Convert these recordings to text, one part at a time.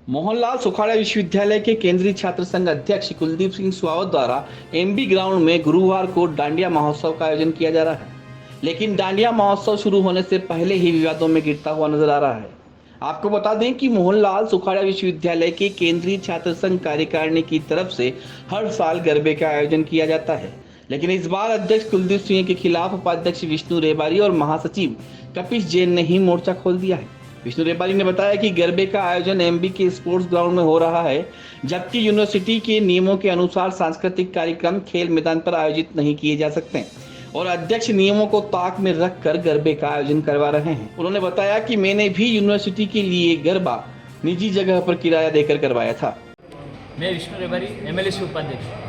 मोहनलाल सुखाड़ा विश्वविद्यालय के केंद्रीय छात्र संघ अध्यक्ष कुलदीप सिंह सुआवत द्वारा एमबी ग्राउंड में गुरुवार को डांडिया महोत्सव का आयोजन किया जा रहा है। लेकिन डांडिया महोत्सव शुरू होने से पहले ही विवादों में गिरता हुआ नजर आ रहा है। आपको बता दें कि मोहनलाल सुखाड़ा विश्वविद्यालय के केंद्रीय छात्र संघ कार्यकारिणी की तरफ से हर साल गरबे का आयोजन किया जाता है। लेकिन इस बार अध्यक्ष कुलदीप सिंह के खिलाफ उपाध्यक्ष विष्णु रेबारी और महासचिव कपिश जैन ने ही मोर्चा खोल दिया है। विष्णु रेबारी ने बताया कि गरबे का आयोजन एमबी के स्पोर्ट्स ग्राउंड में हो रहा है, जबकि यूनिवर्सिटी के नियमों के अनुसार सांस्कृतिक कार्यक्रम खेल मैदान पर आयोजित नहीं किए जा सकते और अध्यक्ष नियमों को ताक में रखकर गरबे का आयोजन करवा रहे हैं। उन्होंने बताया कि मैंने भी यूनिवर्सिटी के लिए गरबा निजी जगह पर किराया देकर करवाया था। मैं विष्णु रेबारी एमएलसी उपाध्यक्ष।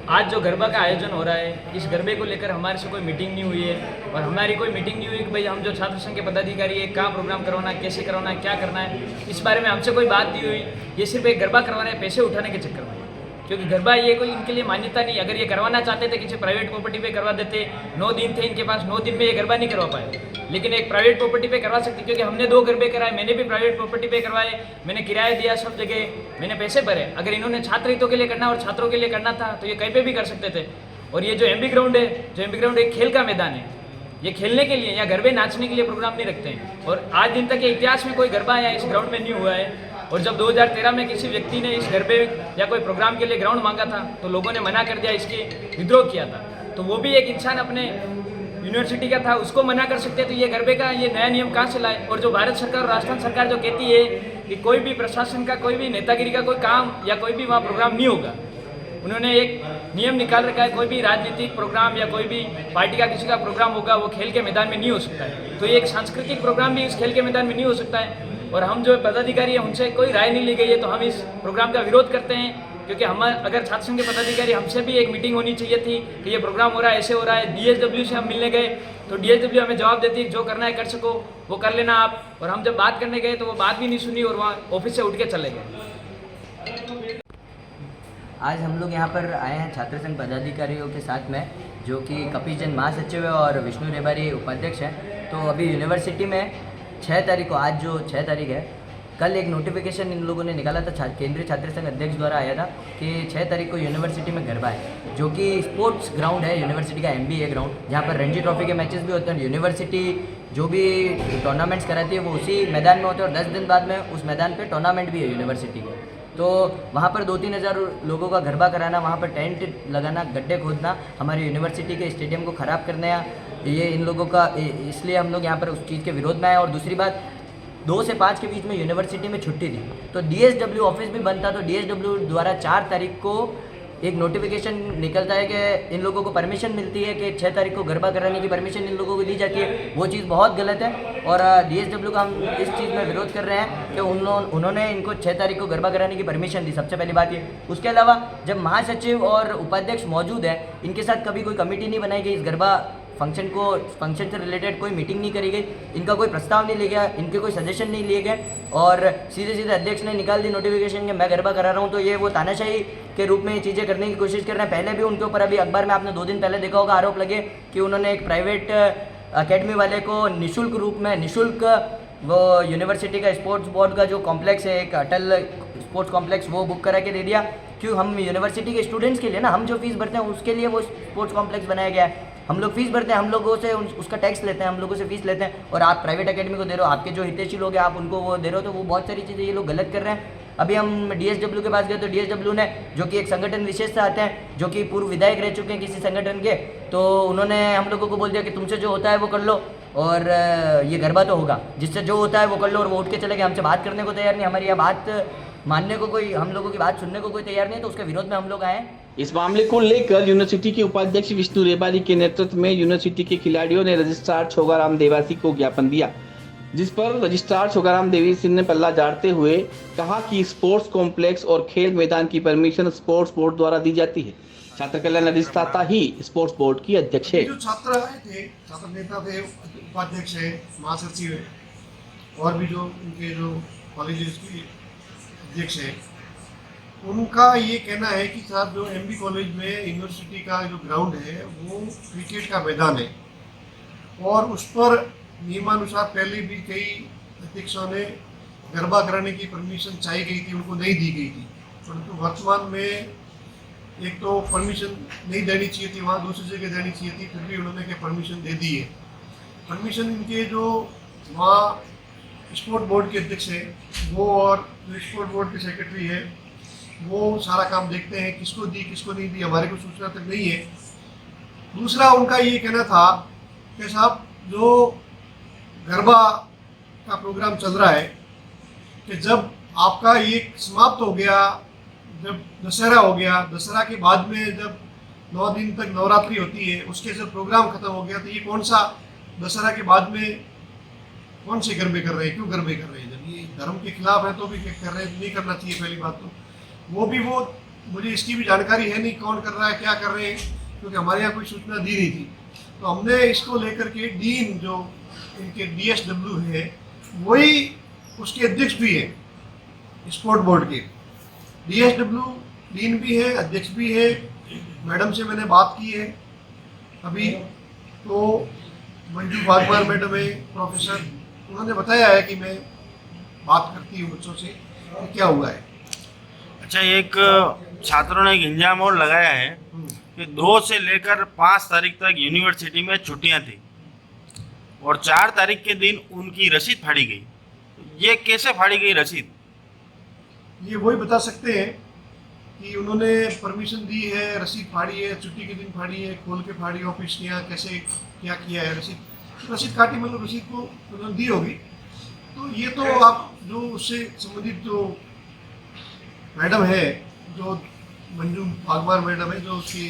आज जो गरबा का आयोजन हो रहा है, इस गरबे को लेकर हमारे से कोई मीटिंग नहीं हुई है और हमारी कोई मीटिंग नहीं हुई कि भाई हम जो छात्र संघ के पदाधिकारी है कहाँ प्रोग्राम करवाना है, कैसे करवाना है, क्या करना है, इस बारे में हमसे कोई बात नहीं हुई। ये सिर्फ एक गरबा करवाना है पैसे उठाने के चक्कर में, क्योंकि गरबा ये कोई इनके लिए मान्यता नहीं। अगर ये करवाना चाहते थे किसी प्राइवेट प्रॉपर्टी पे करवा देते, 9 दिन थे इनके पास, 9 दिन में ये गरबा नहीं करवा पाए, लेकिन एक प्राइवेट प्रॉपर्टी पे करवा सकती, क्योंकि हमने 2 गरबे कराए, मैंने भी प्राइवेट प्रॉपर्टी पे करवाए, मैंने किराया दिया, सब जगह मैंने पैसे भरे। अगर इन्होंने छात्र हितों के लिए करना और छात्रों के लिए करना था तो ये कहीं पे भी कर सकते थे। और ये जो एमबी ग्राउंड है, एक खेल का मैदान है, ये खेलने के लिए या गरबे नाचने के लिए प्रोग्राम नहीं रखते हैं। और आज दिन तक के इतिहास में कोई गरबा या इस ग्राउंड में नहीं हुआ है। और जब 2013 में किसी व्यक्ति ने इस गरबे या कोई प्रोग्राम के लिए ग्राउंड मांगा था तो लोगों ने मना कर दिया, इसके विद्रोह किया था। तो वो भी एक इंसान अपने यूनिवर्सिटी का था, उसको मना कर सकते। तो ये गरबे का ये नया नियम कहाँ से लाए? और जो भारत सरकार और राजस्थान सरकार जो कहती है कि कोई भी प्रशासन का, कोई भी नेतागिरी का कोई काम या कोई भी वहाँ प्रोग्राम नहीं होगा, उन्होंने एक नियम निकाल रखा है, कोई भी राजनीतिक प्रोग्राम या कोई भी पार्टी का किसी का प्रोग्राम होगा वो खेल के मैदान में नहीं हो सकता है। तो ये एक सांस्कृतिक प्रोग्राम भी इस खेल के मैदान में नहीं हो सकता है। और हम जो पदाधिकारी हैं उनसे कोई राय नहीं ली गई है, तो हम इस प्रोग्राम का विरोध करते हैं। क्योंकि हम अगर छात्र संघ के पदाधिकारी, हमसे भी एक मीटिंग होनी चाहिए थी कि ये प्रोग्राम हो रहा है, ऐसे हो रहा है। डीएसडब्ल्यू से हम मिलने गए तो डीएसडब्ल्यू हमें जवाब देती है जो करना है कर सको, वो कर लेना आप। और हम जब बात करने गए तो वो बात भी नहीं सुनी और वहाँ ऑफिस से उठ के चले गए। आज हम लोग यहाँ पर आए हैं छात्र संघ पदाधिकारियों के साथ में, जो कि कपिश जैन महासचिव है और विष्णु रेबारी उपाध्यक्ष है। तो अभी यूनिवर्सिटी में 6 तारीख को, आज जो 6 तारीख है, कल एक नोटिफिकेशन इन लोगों ने निकाला था, केंद्रीय छात्र संघ अध्यक्ष द्वारा आया था कि 6 तारीख को यूनिवर्सिटी में गरबा है, जो कि स्पोर्ट्स ग्राउंड है यूनिवर्सिटी का, एमबीए ग्राउंड, जहाँ पर रणजी ट्रॉफी के मैचेस भी होते हैं। यूनिवर्सिटी जो भी टूर्नामेंट्स कराती है वो उसी मैदान में होते हैं और 10 दिन बाद में उस मैदान पर टूर्नामेंट भी है यूनिवर्सिटी के। तो वहाँ पर 2-3 हज़ार लोगों का गरबा कराना, वहाँ पर टेंट लगाना, गड्ढे खोदना, हमारी यूनिवर्सिटी के स्टेडियम को ख़राब करना, ये इन लोगों का, इसलिए हम लोग यहाँ पर उस चीज़ के विरोध में आए। और दूसरी बात, 2 से 5 के बीच में यूनिवर्सिटी में छुट्टी थी, तो डीएसडब्ल्यू ऑफिस भी बंद था। तो डीएसडब्ल्यू द्वारा 4 तारीख को एक नोटिफिकेशन निकलता है कि इन लोगों को परमिशन मिलती है कि 6 तारीख को गरबा कराने की परमिशन इन लोगों को दी जाती है। वो चीज़ बहुत गलत है और डीएसडब्ल्यू का हम इस चीज़ में विरोध कर रहे हैं कि उन्होंने इनको 6 तारीख को गरबा कराने की परमिशन दी, सबसे पहली बात ये। उसके अलावा जब महासचिव और उपाध्यक्ष मौजूद है, इनके साथ कभी कोई कमेटी नहीं बनाई गई, इस गरबा फंक्शन से रिलेटेड कोई मीटिंग नहीं करी गई, इनका कोई प्रस्ताव नहीं लिया गया, इनके कोई सजेशन नहीं लिए गए और सीधे अध्यक्ष ने निकाल दी नोटिफिकेशन कि मैं गरबा करा रहा हूँ। तो ये वो तानाशाही के रूप में ये चीज़ें करने की कोशिश कर रहे हैं। पहले भी उनके ऊपर, अभी अखबार में आपने 2 दिन पहले देखा होगा, आरोप लगे कि उन्होंने एक प्राइवेट अकेडमी वाले को निःशुल्क वो यूनिवर्सिटी का स्पोर्ट्स बोर्ड का जो कॉम्प्लेक्स है, एक अटल स्पोर्ट्स कॉम्प्लेक्स, वो बुक करा के दे दिया। क्यों? हम यूनिवर्सिटी के स्टूडेंट्स के लिए ना, हम जो फीस भरते हैं उसके लिए वो स्पोर्ट्स कॉम्प्लेक्स बनाया गया है। हम लोग फीस भरते हैं, हम लोगों से उसका टैक्स लेते हैं, हम लोगों से फीस लेते हैं, और आप प्राइवेट एकेडमी को दे रहे हो, आपके जो हितैषी लोग हैं आप उनको वो दे रहे हो। तो वो बहुत सारी चीज़ें ये लोग गलत कर रहे हैं। अभी हम डीएसडब्ल्यू के पास गए तो डीएसडब्ल्यू ने, जो कि एक संगठन विशेष से आते हैं, जो कि पूर्व विधायक रह चुके हैं किसी संगठन के, तो उन्होंने हम लोगों को बोल दिया कि तुमसे जो होता है वो कर लो और ये गरबा तो होगा, जिससे जो होता है वो कर लो। और वो उठ के चले गए, हमसे बात करने को तैयार नहीं, हमारी यह बात मानने को कोई, हम लोगों की बात सुनने को कोई तैयार नहीं। तो उसके विरोध में हम लोग आए। इस मामले को लेकर यूनिवर्सिटी के उपाध्यक्ष विष्णु रेबारी के नेतृत्व में यूनिवर्सिटी के खिलाड़ियों ने रजिस्ट्रार छोगाराम देवासी को ज्ञापन दिया, जिस पर रजिस्ट्रार छोगाराम देवासी ने पल्ला झाड़ते हुए कहा कि स्पोर्ट्स कॉम्प्लेक्स और खेल मैदान की परमिशन स्पोर्ट्स बोर्ड द्वारा दी जाती है। छात्र कल्याण अधिष्ठाता ही स्पोर्ट्स बोर्ड की अध्यक्ष है। जो छात्र आए थे, छात्र नेता थे, उपाध्यक्ष है, महासचिव है और भी जो उनके जो कॉलेजेस के अध्यक्ष है, उनका ये कहना है कि साहब जो एमबी कॉलेज में यूनिवर्सिटी का जो ग्राउंड है वो क्रिकेट का मैदान है और उस पर नियमानुसार पहले भी कई अध्यक्षों ने गरबा कराने की परमिशन चाहिए गई थी उनको नहीं दी गई थी, परंतु वर्तमान में एक तो परमिशन नहीं देनी चाहिए थी, वहाँ दूसरी जगह देनी चाहिए थी, फिर भी उन्होंने के परमिशन दे दी है। परमिशन इनके जो वहाँ स्पोर्ट बोर्ड के अध्यक्ष है वो और जो स्पोर्ट बोर्ड के सेक्रेटरी है वो सारा काम देखते हैं, किसको दी किसको नहीं दी हमारे को सूचना तक नहीं है। दूसरा उनका ये कहना था कि साहब जो गरबा का प्रोग्राम चल रहा है कि जब आपका ये समाप्त हो गया, जब दशहरा हो गया, दशहरा के बाद में जब 9 दिन तक नवरात्रि होती है उसके जब प्रोग्राम खत्म हो गया तो ये कौन सा दशहरा के बाद में कौन से गरबे कर रहे हैं, क्यों गरबे कर रहे हैं? जब ये धर्म के खिलाफ है तो भी कर रहे हैं, नहीं करना चाहिए। पहली बात तो वो मुझे इसकी भी जानकारी है नहीं कौन कर रहा है क्या कर रहे हैं, क्योंकि हमारे यहाँ कोई सूचना दी नहीं थी। तो हमने इसको लेकर के डीन जो इनके DSW है वही उसके अध्यक्ष भी है, स्पोर्ट बोर्ड के DSW डीन भी है, अध्यक्ष भी है। मैडम से मैंने बात की है अभी, तो मंजू बागवान मैडम है प्रोफेसर, उन्होंने बताया है कि मैं बात करती हूँ बच्चों से कि क्या हुआ है। अच्छा, एक छात्रों ने एक इल्जाम और लगाया है कि 2 से लेकर 5 तारीख तक यूनिवर्सिटी में छुट्टियां थी और 4 तारीख के दिन उनकी रसीद फाड़ी गई। ये कैसे फाड़ी गई रसीद? ये वही बता सकते हैं कि उन्होंने परमिशन दी है, रसीद फाड़ी है, छुट्टी के दिन फाड़ी है, खोल के फाड़ी ऑफिस के यहाँ, कैसे क्या किया है, रसीद काटी, मतलब रसीद को उन्होंने दी होगी। तो ये तो आप जो उससे संबंधित जो मैडम है, जो मंजू बागवान मैडम है, जो उसकी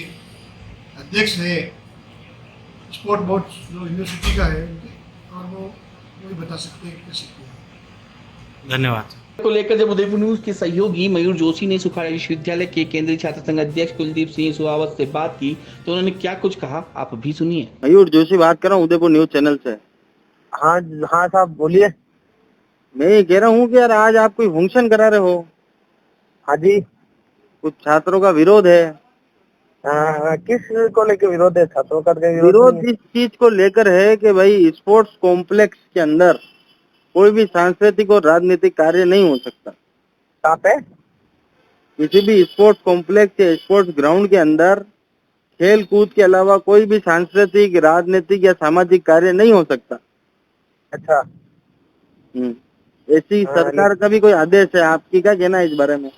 अध्यक्ष है स्पोर्ट बोर्ड जो यूनिवर्सिटी का है उनके, और वो वही बता सकते हैं कैसे किया। धन्यवाद। को लेकर जब उदयपुर न्यूज के सहयोगी मयूर जोशी ने सुखाड़ा विश्वविद्यालय के केंद्रीय छात्र संघ अध्यक्ष कुलदीप सिंह सुहावत से बात की तो उन्होंने क्या कुछ कहा, आप भी सुनिए। मयूर जोशी बात कर रहा हूँ उदयपुर न्यूज चैनल से। हाँ हाँ साहब बोलिए। मैं ये कह रहा हूँ कि यार आज आप कोई फंक्शन करा रहे हो। हाँ जी। कुछ छात्रों का विरोध है। किस को लेकर विरोध है? छात्रों का विरोध इस चीज को लेकर है कि भाई स्पोर्ट्स कॉम्प्लेक्स के अंदर कोई भी सांस्कृतिक और राजनीतिक कार्य नहीं हो सकता। कहाँ पे? किसी भी स्पोर्ट्स कॉम्प्लेक्स या स्पोर्ट्स ग्राउंड के अंदर खेल कूद के अलावा कोई भी सांस्कृतिक, राजनीतिक या सामाजिक कार्य नहीं हो सकता। अच्छा। ऐसी सरकार का भी कोई आदेश है, आपकी क्या कहना है इस बारे में?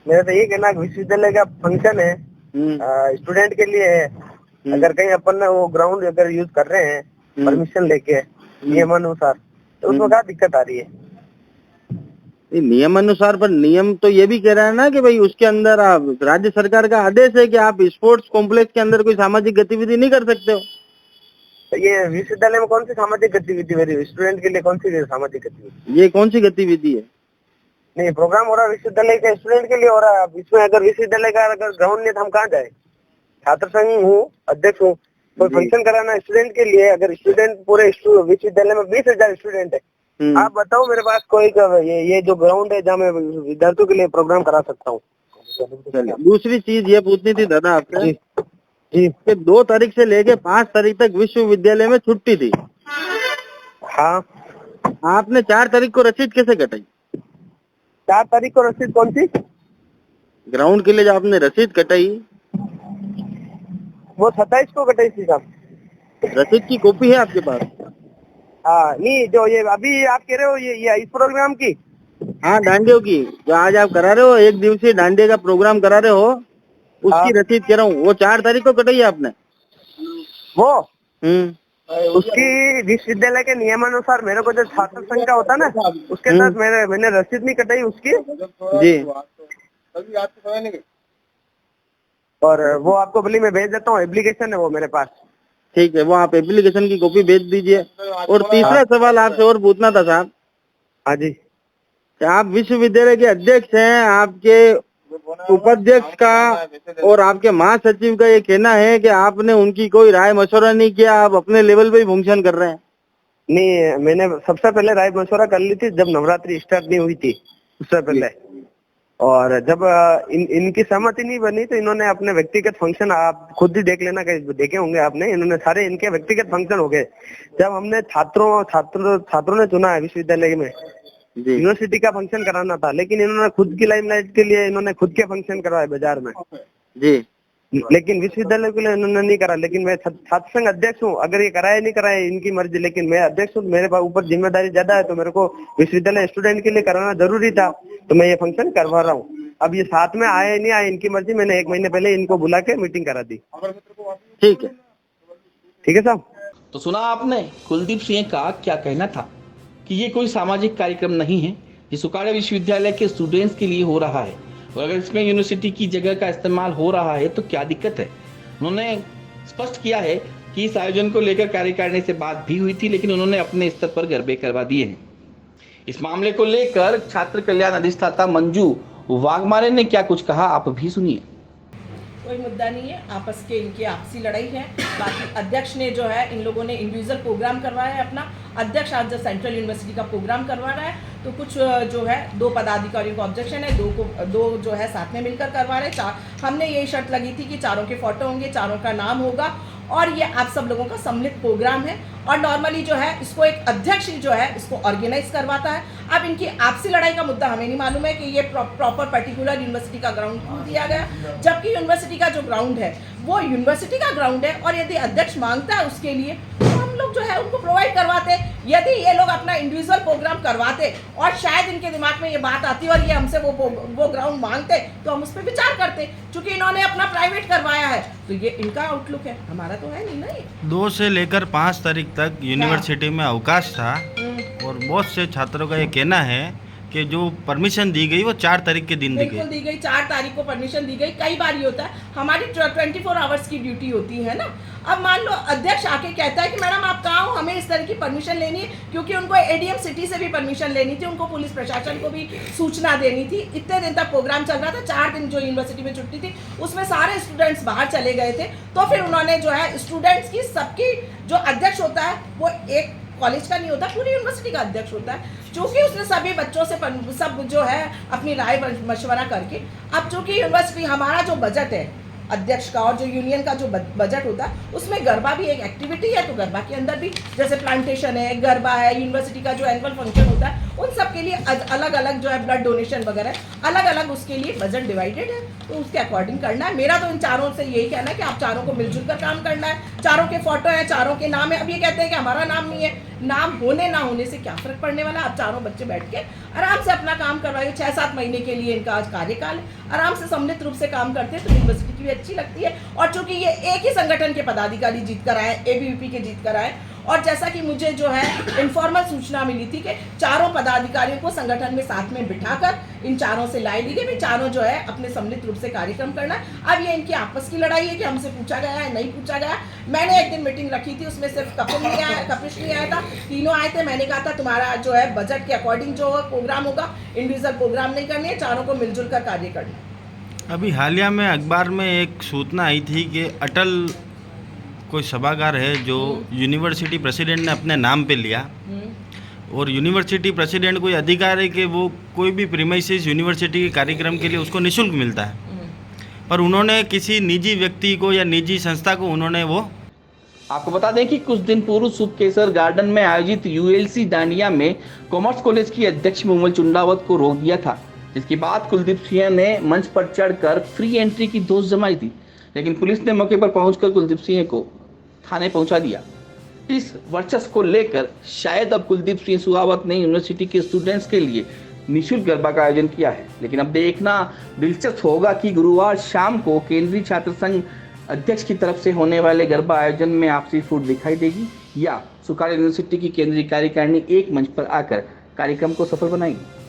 मेरा तो ये कहना है विश्वविद्यालय का फंक्शन है, स्टूडेंट के लिए है। अगर कहीं अपन वो ग्राउंड अगर यूज कर रहे हैं परमिशन लेके नियमानुसार, तो उसमें क्या दिक्कत आ रही है? नियमानुसार, पर नियम तो ये भी कह रहा है ना कि भाई उसके अंदर आप, राज्य सरकार का आदेश है कि आप स्पोर्ट्स कॉम्प्लेक्स के अंदर कोई सामाजिक गतिविधि नहीं कर सकते हो। तो ये विश्वविद्यालय में कौन सी सामाजिक गतिविधि हो रही है? स्टूडेंट के लिए कौन सी सामाजिक गतिविधि? ये कौन सी गतिविधि है? नहीं, प्रोग्राम हो रहा है विश्वविद्यालय के स्टूडेंट के लिए हो रहा है। इसमें अगर विश्वविद्यालय का अगर ग्राउंड नहीं तो हम कहाँ जाए? छात्र संघ हूँ, अध्यक्ष हूँ, तो फंक्शन कराना स्टूडेंट के लिए। अगर स्टूडेंट पूरे विश्वविद्यालय में 20,000 स्टूडेंट है, आप बताओ मेरे पास कोई ये जो ग्राउंड है जहाँ मैं विद्यार्थियों के लिए प्रोग्राम करा सकता हूँ। दूसरी चीज ये पूछनी थी दादा आपसे जी कि 2 तारीख से लेके 5 तारीख तक विश्वविद्यालय में छुट्टी थी। हाँ। आपने 4 तारीख को रसीद कैसे कटाई? 4 तारीख को रसीद कौन सी? ग्राउंड के लिए जो आपने रसीद कटाई वो 27 को कटाई थी साहब। रसीद की कॉपी है आपके पास? हाँ, नहीं जो ये अभी आप कह रहे हो ये इस प्रोग्राम की? हाँ, डांडियों की, जो आज आप करा रहे हो, 1 दिवसीय डांडिया का प्रोग्राम करा रहे हो, उसकी रसीद कह रहा हूँ। वो 4 तारीख को कटाई है आपने? वो उसकी विश्वविद्यालय के नियमानुसार मेरे को जो छात्र संघ का होता ना, उसके साथ मैंने रसीद नहीं कटाई उसकी जी। और वो आपको भले मैं भेज देता हूँ, एप्लीकेशन है वो मेरे पास। ठीक है, वो आप एप्लीकेशन की कॉपी भेज दीजिए। और तीसरा सवाल आपसे और पूछना था साहब। हाँ जी। आप विश्वविद्यालय के अध्यक्ष हैं, आपके उपाध्यक्ष का और आपके महासचिव का ये कहना है कि आपने उनकी कोई राय मशवरा नहीं किया, आप अपने लेवल पे ही फंक्शन कर रहे हैं। नहीं, मैंने सबसे पहले राय मशवरा कर ली थी जब नवरात्रि स्टार्ट नहीं हुई थी, उससे पहले। और जब इनकी सहमति नहीं बनी तो इन्होंने अपने व्यक्तिगत फंक्शन, आप खुद ही देख लेना, देखे होंगे आपने, इन्होंने सारे इनके व्यक्तिगत फंक्शन हो गए। जब हमने छात्रों ने चुना है विश्वविद्यालय में जी यूनिवर्सिटी का फंक्शन कराना था, लेकिन इन्होंने खुद की लाइमलाइट के लिए इन्होंने खुद के फंक्शन करवाए बाजार में, जी लेकिन विश्वविद्यालय के लिए इन्होंने नहीं करा। लेकिन मैं छात्र संघ अध्यक्ष हूँ, अगर ये कराए नहीं कराए इनकी मर्जी, लेकिन मैं अध्यक्ष हूँ, मेरे पास ऊपर जिम्मेदारी ज्यादा है, तो मेरे को विश्वविद्यालय स्टूडेंट के लिए कराना जरूरी था, तो मैं ये फंक्शन करवा रहा हूँ। अब ये साथ में आए नहीं आए इनकी मर्जी, मैंने 1 महीने पहले इनको बुला के मीटिंग करा दी। ठीक है। ठीक है साहब। तो सुना आपने कुलदीप सिंह का क्या कहना था कि ये कोई सामाजिक कार्यक्रम नहीं है, ये सुकाड़ा विश्वविद्यालय के स्टूडेंट्स के लिए हो रहा है, और अगर इसमें यूनिवर्सिटी की जगह का इस्तेमाल हो रहा है तो क्या दिक्कत है। उन्होंने स्पष्ट किया है कि इस आयोजन को लेकर कार्यकारिणी से बात भी हुई थी, लेकिन उन्होंने अपने स्तर पर गरबे करवा दिए हैं। इस मामले को लेकर छात्र कल्याण अधिष्ठाता मंजू वाघमारे ने क्या कुछ कहा, आप भी सुनिए। कोई मुद्दा नहीं है, आपस के इनकी आपसी लड़ाई है। बाकी अध्यक्ष ने जो है, इन लोगों ने इंडिविजुअल प्रोग्राम करवाया है अपना। अध्यक्ष आज जो सेंट्रल यूनिवर्सिटी का प्रोग्राम करवा रहा है, तो कुछ जो है 2 पदाधिकारियों को ऑब्जेक्शन है, 2 जो है साथ में मिलकर करवा रहे हैं। हमने यही शर्त लगी थी कि चारों के फोटो होंगे, चारों का नाम होगा, और ये आप सब लोगों का सम्मिलित प्रोग्राम है। और नॉर्मली जो है इसको एक अध्यक्ष ही जो है इसको ऑर्गेनाइज करवाता है। अब इनकी आपसी लड़ाई का मुद्दा हमें नहीं मालूम है कि ये प्रॉपर पर्टिकुलर यूनिवर्सिटी का ग्राउंड क्यों दिया गया, जबकि यूनिवर्सिटी का जो ग्राउंड है वो यूनिवर्सिटी का ग्राउंड है, और यदि अध्यक्ष मांगता है उसके लिए तो हम लोग जो है उनको प्रोवाइड करवाते। यदि ये लोग अपना इंडिविजुअल प्रोग्राम करवाते और शायद इनके दिमाग में ये बात आती और ये हमसे वो ग्राउंड मांगते, तो हम उस पर विचार करते। चूंकि इन्होंने अपना प्राइवेट करवाया है, तो ये इनका आउटलुक है, हमारा तो है नहीं ना ये। 2 से लेकर 5 तारीख तक यूनिवर्सिटी में अवकाश था, और बहुत से छात्रों का ये कहना है कि जो परमिशन दी गई वो 4 तारीख के दिन दी बिल्कुल गई। दी गई, 4 तारीख को परमिशन दी गई। कई बार ये होता है, हमारी 24 आवर्स की ड्यूटी होती है ना। अब मान लो अध्यक्ष आके कहता है कि मैडम आप कहाँ हो, हमें इस तरह की परमिशन लेनी है, क्योंकि उनको एडीएम सिटी से भी परमिशन लेनी थी, उनको पुलिस प्रशासन को भी सूचना देनी थी। इतने दिन तक प्रोग्राम चल रहा था, 4 दिन जो यूनिवर्सिटी में छुट्टी थी उसमें सारे स्टूडेंट्स बाहर चले गए थे। तो फिर उन्होंने जो है स्टूडेंट्स की सबकी जो अध्यक्ष होता है वो एक कॉलेज का नहीं होता, पूरी यूनिवर्सिटी का अध्यक्ष होता है। चूंकि उसने सभी बच्चों से सब जो है अपनी राय मशवरा करके, अब चूंकि यूनिवर्सिटी हमारा जो बजट है अध्यक्ष का और जो यूनियन का जो बजट होता है उसमें गरबा भी एक एक्टिविटी है, तो गरबा के अंदर भी जैसे प्लांटेशन है, गरबा है, यूनिवर्सिटी का जो एनुअल फंक्शन होता है, उन सब के लिए अलग अलग जो है ब्लड डोनेशन वगैरह अलग अलग उसके लिए बजट डिवाइडेड है, तो उसके अकॉर्डिंग करना है। मेरा तो इन चारों से यही कहना है कि आप चारों को मिलजुल कर काम करना है। चारों के फोटो है, चारों के नाम है। अब ये कहते हैं कि हमारा नाम नहीं है, नाम होने ना होने से क्या फर्क पड़ने वाला। आप चारों बच्चे बैठ के आराम से अपना काम करवाइए। 6-7 महीने के लिए इनका आज कार्यकाल है, आराम से सम्मिलित रूप से काम करते हैं तो यूनिवर्सिटी की भी अच्छी लगती है। और चूंकि ये एक ही संगठन के पदाधिकारी जीत कर आए, एबीवीपी के जीत कर आए, और जैसा कि मुझे जो है इनफॉर्मल सूचना मिली थी कि चारों पदाधिकारियों को संगठन में साथ में बिठाकर इन चारों से लाई दी गई, चारों जो है अपने सम्मिलित रूप से कार्यक्रम करना। अब ये इनकी आपस की लड़ाई है कि हमसे पूछा गया है, नहीं पूछा गया। मैंने एक दिन मीटिंग रखी थी, उसमें सिर्फ कपिश नहीं आया था, तीनों आए थे। मैंने कहा था तुम्हारा जो है बजट के अकॉर्डिंग जो प्रोग्राम होगा, इंडिविजुअल प्रोग्राम नहीं करनी है, चारों को मिलजुल कर कार्य करना। अभी हालिया में अखबार में एक सूचना आई थी कि अटल कोई सभागार है जो यूनिवर्सिटी प्रेसिडेंट ने अपने नाम पे लिया, और यूनिवर्सिटी प्रेसिडेंट कोई अधिकार है कि वो कोई भी प्रीमाइसेस यूनिवर्सिटी के कार्यक्रम के लिए उसको निःशुल्क मिलता है, पर उन्होंने किसी निजी व्यक्ति को या निजी संस्था को उन्होंने वो। आपको बता दें कि कुछ दिन पूर्व सुबकेसर गार्डन में आयोजित यूएलसी दांडिया में कॉमर्स कॉलेज की अध्यक्ष मूमल चुंडावत को रोक दिया था, जिसके बाद कुलदीप सिंह ने मंच पर चढ़कर फ्री एंट्री की दोस्त जमाई थी, लेकिन पुलिस ने मौके पर पहुंचकर कुलदीप सिंह को थाने पहुंचा दिया। इस वर्चस्व को लेकर शायद अब कुलदीप सिंह सुहावत ने यूनिवर्सिटी के स्टूडेंट्स के लिए निःशुल्क गरबा का आयोजन किया है, लेकिन अब देखना दिलचस्प होगा कि गुरुवार शाम को केंद्रीय छात्र संघ अध्यक्ष की तरफ से होने वाले गरबा आयोजन में आपसी फूट दिखाई देगी या सुकाड़ा यूनिवर्सिटी की केंद्रीय कार्यकारिणी एक मंच पर आकर कार्यक्रम को सफल बनाएगी।